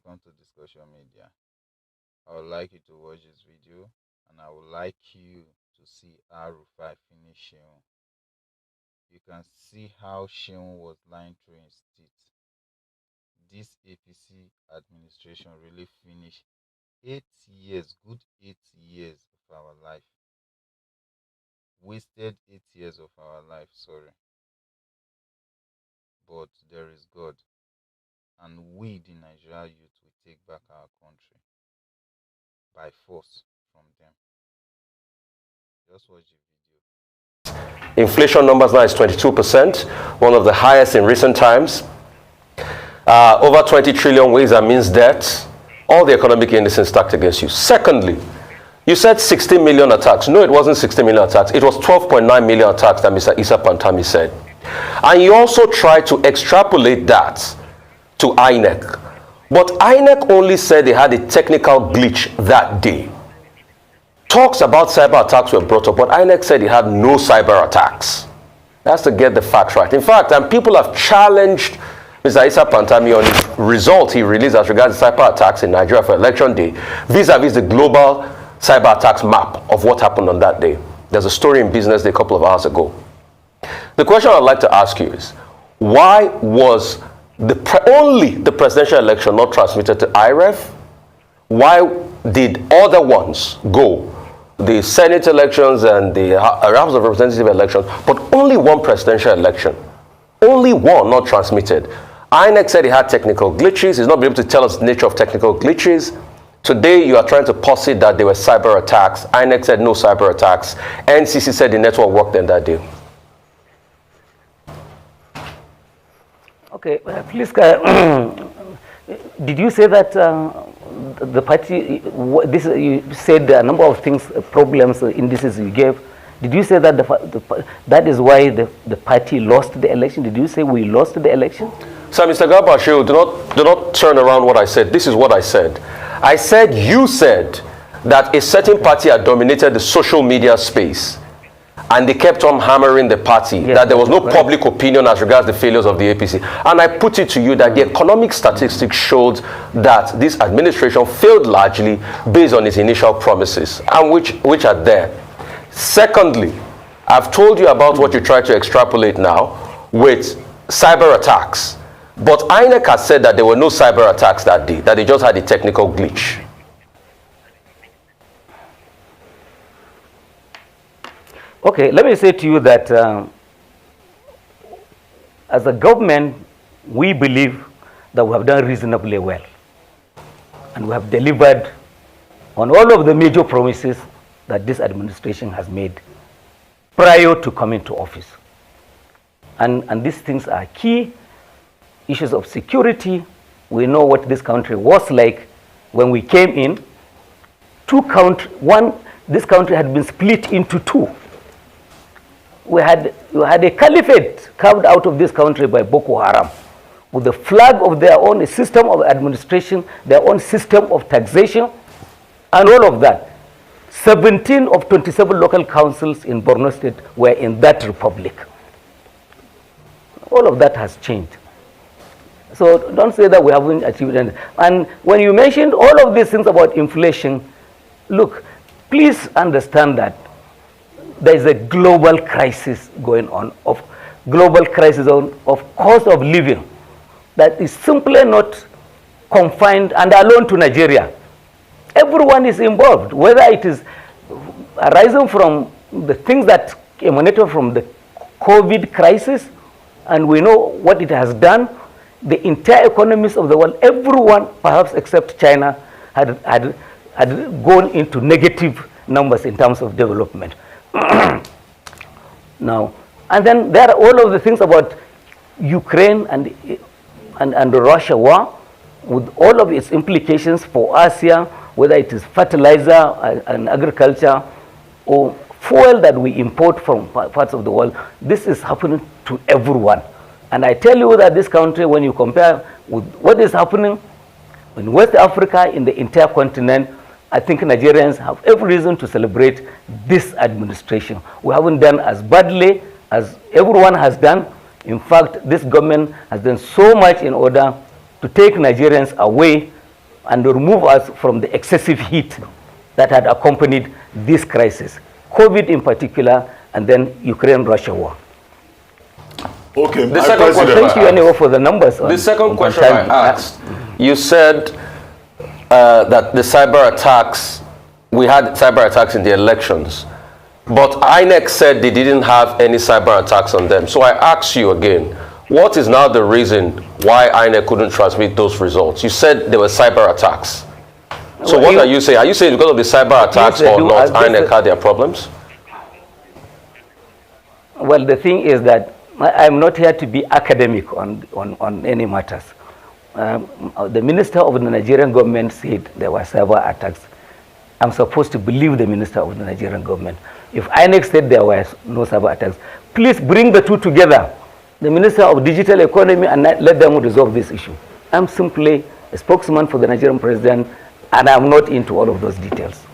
welcome to Discussion Media. I would like you to watch this video and I would like you to see how Rufai finished shehu. You can see how shehu was lying through his teeth. This APC administration really finished 8 years, good 8 years of our life. Wasted 8 years of our life, sorry. But there is God. And we, the Nigerian youth, will take back our country by force from them. Just watch the video. Inflation numbers now is 22%, one of the highest in recent times. Over 20 trillion ways and means debt. All the economic indices stacked against you. Secondly, you said 60 million attacks. No, it wasn't 60 million attacks. It was 12.9 million attacks that Mr. Isa Pantami said. And you also tried to extrapolate that to INEC. But INEC only said they had a technical glitch that day. Talks about cyber attacks were brought up, but INEC said it had no cyber attacks. That's to get the facts right. In fact, and people have challenged Mr. Isa Pantami on his result he released as regards cyber attacks in Nigeria for election day, vis-a-vis the global cyber attacks map of what happened on that day. There's a story in Business Day a couple of hours ago. The question I'd like to ask you is, why was only the presidential election not transmitted to IREF? Why did other ones go? The Senate elections and the House of Representatives elections, but only one presidential election. Only one not transmitted. INEC said it had technical glitches. He's not been able to tell us the nature of technical glitches. Today, you are trying to posit that there were cyber attacks. INEC said no cyber attacks. NCC said the network worked in that day. Okay, please, did you say that the party, you said a number of things, problems, indices you gave. Did you say that that is why the party lost the election? Did you say we lost the election? So, Mr. Garba, shehu, do not turn around what I said. This is what I said. I said you said that a certain party had dominated the social media space, and they kept on hammering the party, yes, that there was no public opinion as regards the failures of the APC. And I put it to you that the economic statistics showed that this administration failed largely based on its initial promises, and which are there. Secondly, I've told you about what you try to extrapolate now with cyber attacks. But INEC has said that there were no cyber attacks that day, that they just had a technical glitch. Okay, let me say to you that as a government, we believe that we have done reasonably well. And we have delivered on all of the major promises that this administration has made prior to coming to office. And these things are key. Issues of security. We know what this country was like when we came in. This country had been split into two. We had a caliphate carved out of this country by Boko Haram, with the flag of their own system of administration, their own system of taxation, and all of that. 17 of 27 local councils in Borno State were in that republic. All of that has changed. So don't say that we haven't achieved anything. And when you mentioned all of these things about inflation, look, please understand that there is a global crisis going on, of cost of living, that is simply not confined and alone to Nigeria. Everyone is involved, whether it is arising from the things that emanated from the COVID crisis, and we know what it has done. The entire economies of the world, everyone, perhaps except China, had gone into negative numbers in terms of development. Now, and then there are all of the things about Ukraine and the Russia war, with all of its implications for Asia, whether it is fertilizer and agriculture or fuel that we import from parts of the world. This is happening to everyone. And I tell you that this country, when you compare with what is happening in West Africa, in the entire continent, I think Nigerians have every reason to celebrate this administration. We haven't done as badly as everyone has done. In fact, this government has done so much in order to take Nigerians away and remove us from the excessive heat that had accompanied this crisis, COVID in particular, and then Ukraine-Russia war. Okay, the second question, thank you anyway for the numbers. The second question I asked, you said that the cyber attacks, we had cyber attacks in the elections, but INEC said they didn't have any cyber attacks on them. So I ask you again, what is now the reason why INEC couldn't transmit those results? You said there were cyber attacks. So what are you saying? Are you saying because of the cyber attacks or not, INEC had their problems? Well, the thing is that I'm not here to be academic on any matters. The minister of the Nigerian government said there were cyber attacks. I'm supposed to believe the minister of the Nigerian government. If INEC said there were no cyber attacks, please bring the two together, the minister of digital economy, and let them resolve this issue. I'm simply a spokesman for the Nigerian president, and I'm not into all of those details.